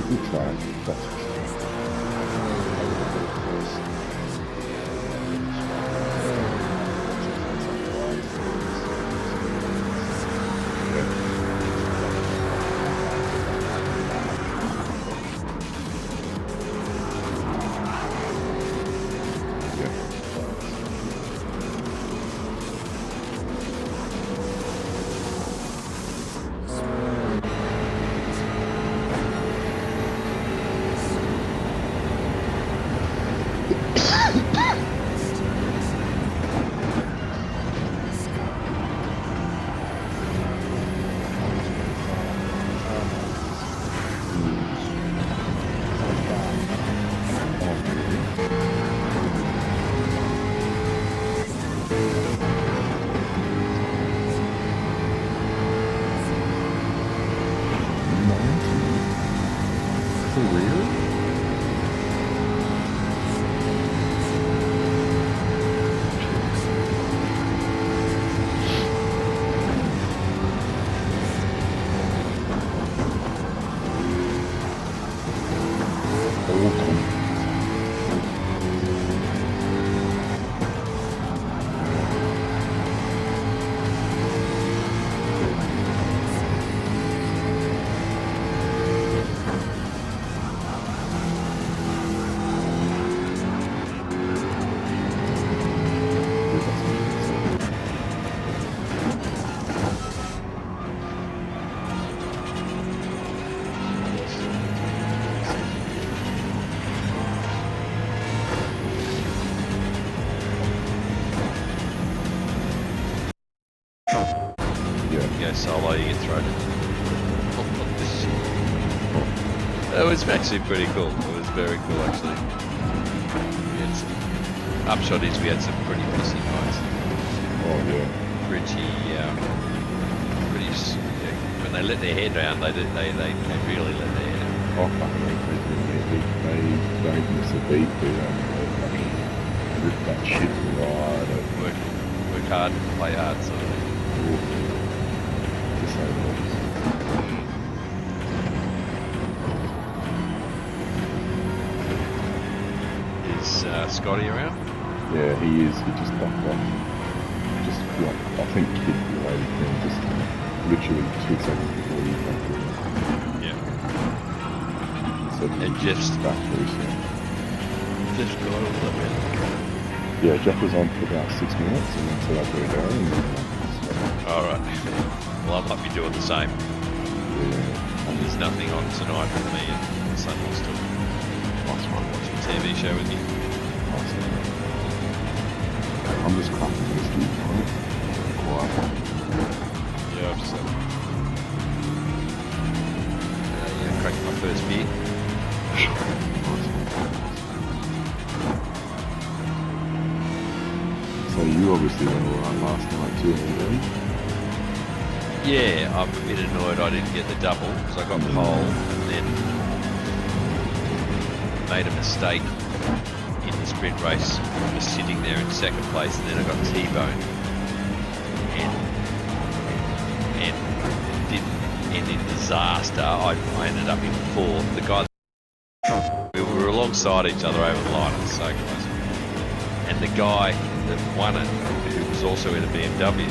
a good track, that's for sure. Solo, you get thrown in. It was actually pretty cool. It was very cool, actually. Upshot is we had some pretty pissy nights. Oh yeah. Pretty. When they let their hair down, they really let their hair down. Oh fuck, they don't miss a beat. They rip that shit right. Work hard, play hard, sort of thing. Is Scotty around? Yeah, he is. He just ducked off. Just like, I think hit the lady thing just literally 2 seconds before he ducked in. Yeah. So and Jeff's back very soon. Jeff's got all that man. Yeah, Jeff was on for about 6 minutes and then said I'd go down. Alright. Well, I might be doing the same. Yeah. There's nothing on tonight for me, and the son wants to watch a TV show with you. I'm just cracking whiskey, right? Quiet. Yeah, I've just cracked my first beer. So you obviously went all right last night too, didn't you? Yeah, I'm a bit annoyed I didn't get the double because I got pole and then made a mistake in the sprint race. I was sitting there in second place and then I got T-boned and didn't end in disaster. I ended up in fourth. The guy, we were alongside each other over the line. It was so close. And the guy that won it, who was also in a BMW,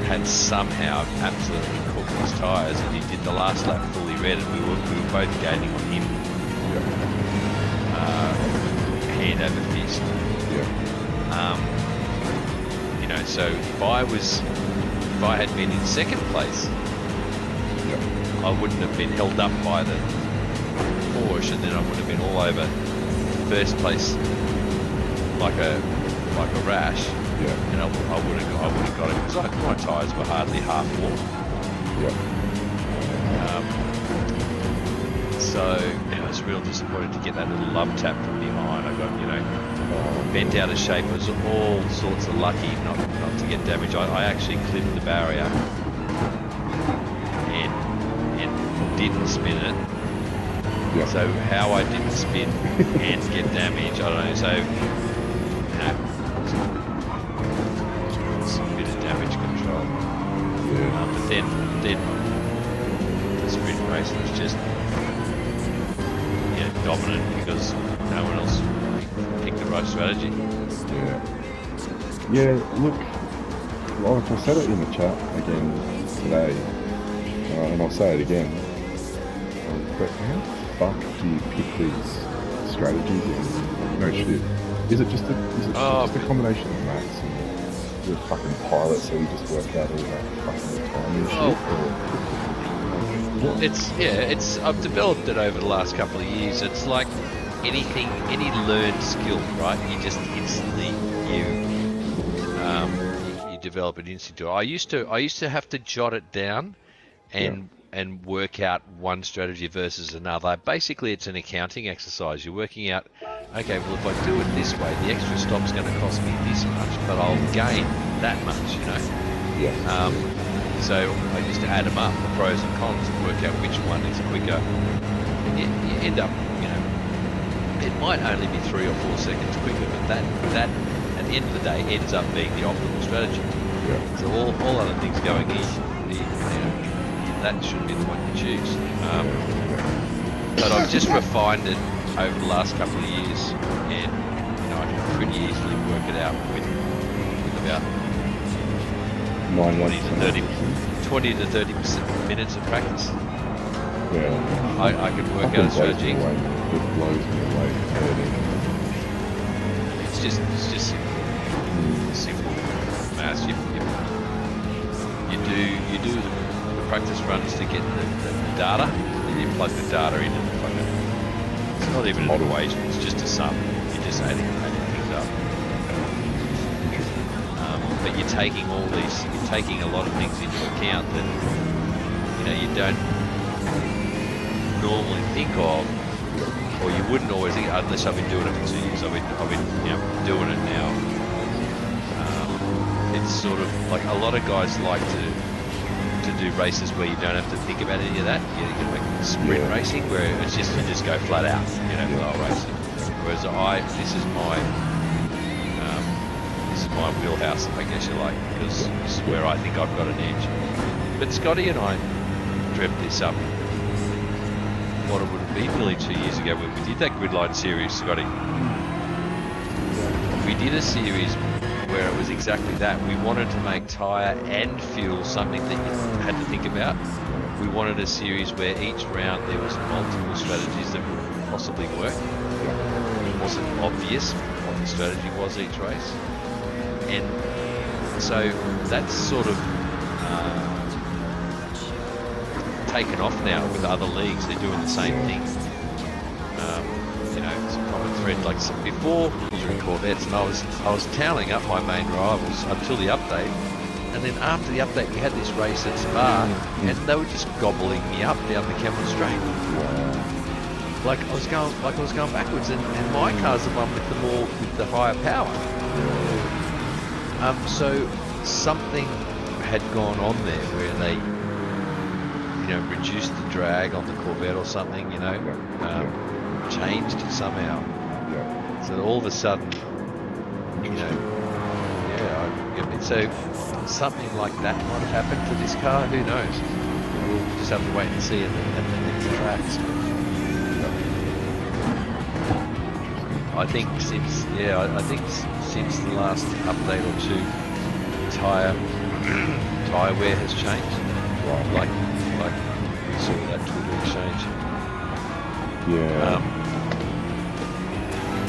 had somehow absolutely cooked his tyres, and he did the last lap fully red, and we were both gaining on him. Hand over fist. You know, so if I had been in second place, I wouldn't have been held up by the Porsche, and then I would have been all over first place like a rash. And I would have got it because my tyres were hardly half warm. So I was real disappointed to get that little love tap from behind. I got bent out of shape. It was all sorts of lucky not to get damaged. I actually clipped the barrier and didn't spin it. So how I didn't spin and get damaged, I don't know. So some bit of damage control. But then the sprint race was just dominant because no one else picked the right strategy. Yeah, look, like I said it in the chat again today, and I'll say it again, but how the fuck do you pick these strategies? No shit. Is it just a combination of maths and you're a fucking pilot, so you just work out all that fucking timing shit? I've developed it over the last couple of years. It's like anything, any learned skill, right? You just instantly you develop it instantly. I used to have to jot it down and work out one strategy versus another. Basically, it's an accounting exercise. You're working out, okay, well, if I do it this way, the extra stop's going to cost me this much, but I'll gain that much, you know? So I used to add them up, the pros and cons, and work out which one is quicker. And you end up, you know, it might only be 3 or 4 seconds quicker, but that at the end of the day ends up being the optimal strategy. So all other things going in, you know, that should be the one you choose. But I've just refined it over the last couple of years, and you know, I can pretty easily work it out with about 20 to 30 minutes of practice. I can work out a strategy. It blows me away. It's just simple maths. You do the practice runs to get the data, and you plug the data in, and it's not even an equation, it's just a sum. You're just adding things up. But you're taking a lot of things into account that you know you don't normally think of, or you wouldn't always think, unless I've been doing it for 2 years. I've been you know, doing it now. It's sort of like a lot of guys like to do races where you don't have to think about any of that. You know, like sprint racing where it's just you just go flat out, you know, for the whole race. Whereas this is my wheelhouse, I guess you like, because this is where I think I've got an edge. But Scotty and I dreamt this up. What it would have been nearly 2 years ago when we did that gridline series, Scotty. We did a series where it was exactly that. We wanted to make tyre and fuel something that you had to think about. We wanted a series where each round there was multiple strategies that would possibly work. It wasn't obvious what the strategy was each race. And so that's sort of taken off now with other leagues. They're doing the same thing. You know, it's a common thread. Like before, I was in Corvettes, and I was toweling up my main rivals until the update, and then after the update, we had this race at Spa, and they were just gobbling me up down the Cameron Straight. Like I was going backwards, and my car's the one with the higher power. So something had gone on there where they, you know, reduced the drag on the Corvette or something, you know, changed somehow. So all of a sudden, you know, so something like that might have happened to this car. Who knows? We'll just have to wait and see at the next tracks. I think since the last update or two, tyre wear has changed. Like we saw that Twitter exchange.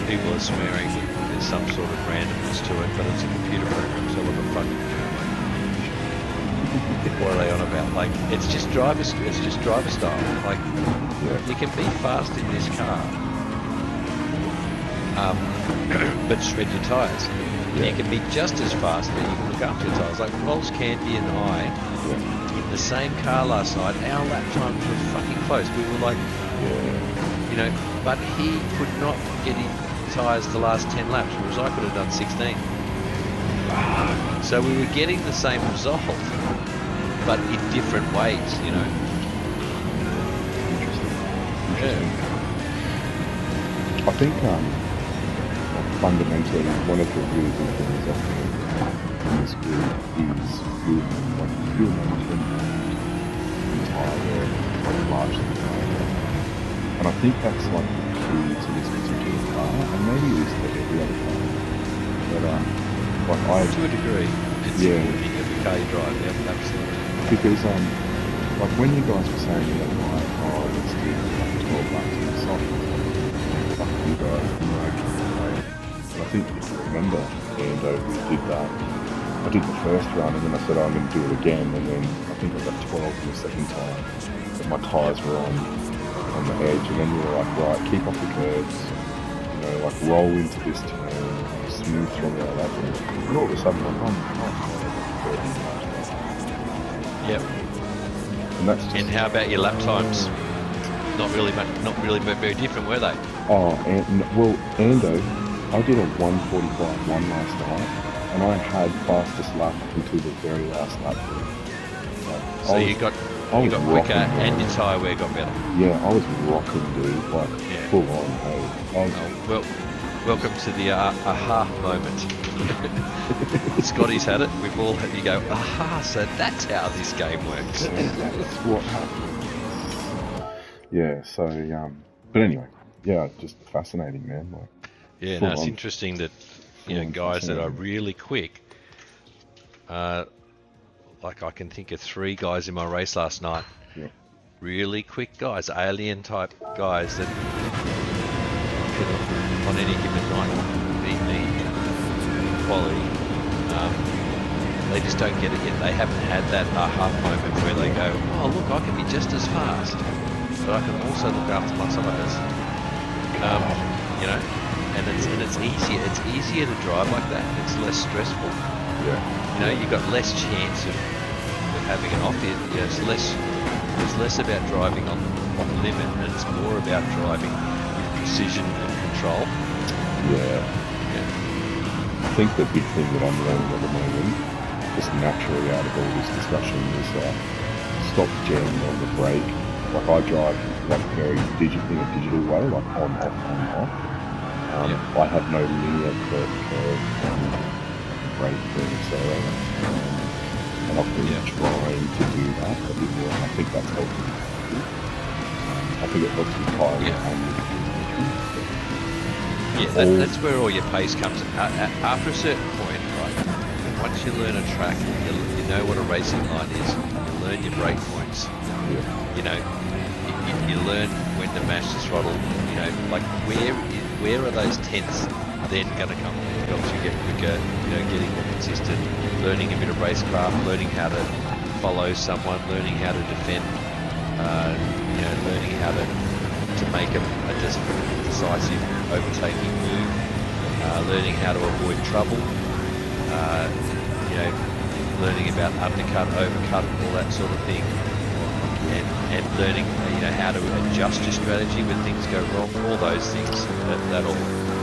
People are swearing that there's some sort of randomness to it, but it's a computer program, so what the fuck? What are they on about? Like it's just driver style. Like you can be fast in this car. But shred your tyres. You can be just as fast, but you can look after your tyres. Like Rolls Candy and I, in the same car last night, our lap times were fucking close. We were like, you know, but he could not get in tyres the last 10 laps, whereas I could have done 16. So we were getting the same result, but in different ways, you know. I think fundamentally one of the really good things I think in this group is fuel management and tyre wear, largely. And I think that's like the key to this particular car, and maybe it is for every other car. But like to a degree, it's important in every car you drive. Yeah, absolutely. because like when you guys were saying the other night, oh, let's do like 12 laps on the side. Fuck you guys, you know. And I think if you remember, Ando, we did that. I did the first run, and then I said, oh, I'm going to do it again, and then I think I got 12 in the second time. But my tyres were on the edge, and then you were like, right, keep off the curbs, you know, like roll into this turn, smooth through all that, and all of a sudden I'm on. Yep. And that's just, And how about your lap times? Not really very different, were they? oh, well, Ando, I did a 1:45.1 last night, and I had fastest lap until the very last lap. Like, So you got quicker and your tyre wear got better. Yeah, I was rocking, dude, like full on. Hey, welcome to the aha moment. Scotty's had it. We've all had. You go, aha! So that's how this game works. That's what happened. Yeah. So, but anyway, yeah, just fascinating, man. Like, yeah, no, it's interesting that guys that are really quick. Like I can think of 3 guys in my race last night. Yeah. Really quick guys, alien type guys that could, on any given night, beat me in quality. They just don't get it yet. They haven't had that aha moment where they go, oh look, I can be just as fast, but I can also look after my tyres. And it's easier. It's easier to drive like that. It's less stressful. Yeah. You've got less chance of having an off. It's less about driving on the limit, and it's more about driving with precision and control. Yeah. I think the big thing that I'm learning at the moment, just naturally out of all this discussion, is stop jamming on the brake. Like I drive like very in a digital way, like on, off, on, off. I have no linear curve brake or accelerator. And I've been trying to do that a bit more, and I think that's helping. I think it helps with tyre and with fuel. That's where all your pace comes. After a certain point, right, once you learn a track, you know what a racing line is, you learn your brake points. You learn when to mash the throttle, like where are those tenths then going to come? It helps you get quicker, getting more consistent, learning a bit of racecraft, learning how to follow someone, learning how to defend, learning how to make a decisive overtaking move, learning how to avoid trouble, learning about undercut, overcut, all that sort of thing. And learning, how to adjust your strategy when things go wrong, all those things, that all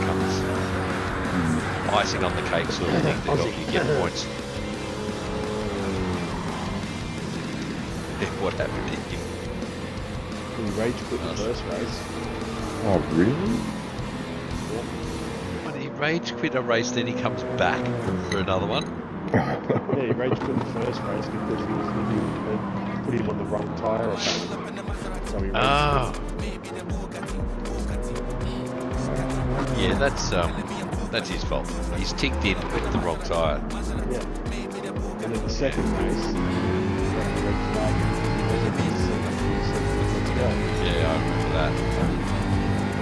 comes icing on the cake sort of thing to help you get points. What happened to him? He rage quit the first race. Oh, really? When he rage quit a race, then he comes back for another one? Yeah, he rage quit the first race because he put him on the wrong tyre or something. So he yeah, that's his fault. He's ticked in with the wrong tyre. Yeah. And then the second race, yeah, I remember that.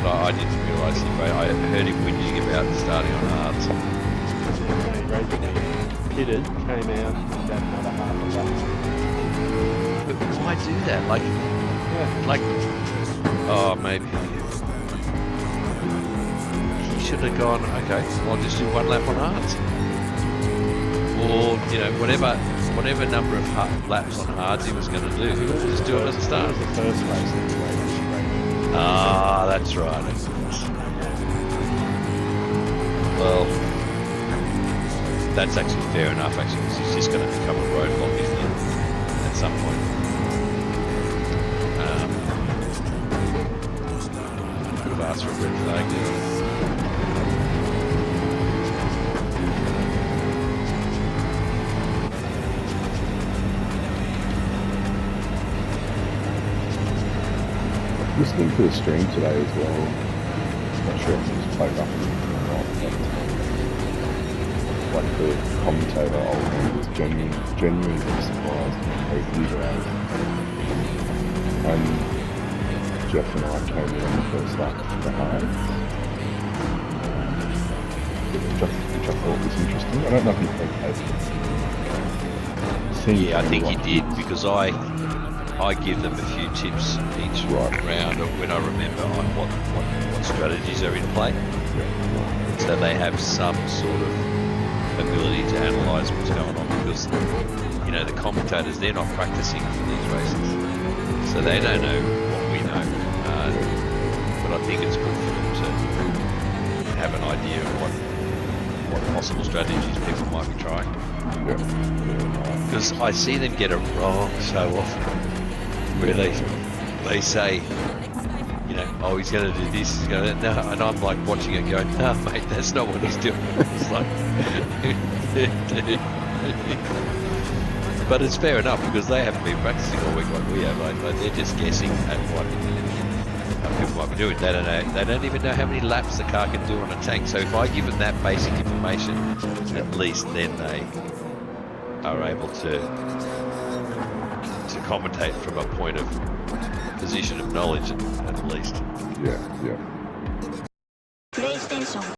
But I didn't realise I heard him whinging about starting on hards. He pitted, came out, and got another half of that. But why do that? Maybe he should have gone, okay, I'll just do one lap on hards. Or, whatever number of laps on hards he was going to do, just do it at the start. It was the first race anyway. That's right. Well, that's actually fair enough, actually, because he's just going to become a roadblock, isn't he, at some point. Could have asked for a red flag there. Listening to the stream today as well. Not sure if it's played up or not, but like the commentator, old man, was genuinely surprised how you guys. And Jeff and I came in on the first lap of the halves. Which I thought was interesting. I don't know if you played. Yeah, I think he did, because I give them a few tips each round when I remember on what strategies are in play. Yeah. So they have some sort of ability to analyse what's going on, because you know the commentators, they're not practicing for these races, so they don't know what we know. But I think it's good for them to have an idea of what possible strategies people might be trying. Yeah. Because I see them get it wrong so often, where they say, you know, oh, he's going to do this, he's going to no, and I'm like watching it going, no, mate, that's not what he's doing. It's like, but it's fair enough, because they haven't been practicing all week like we have. Like they're just guessing at what people might be doing. They don't know. They don't even know how many laps the car can do on a tank. So if I give them that basic information, at least then they are able to commentate from a point of position of knowledge, at least. Yeah.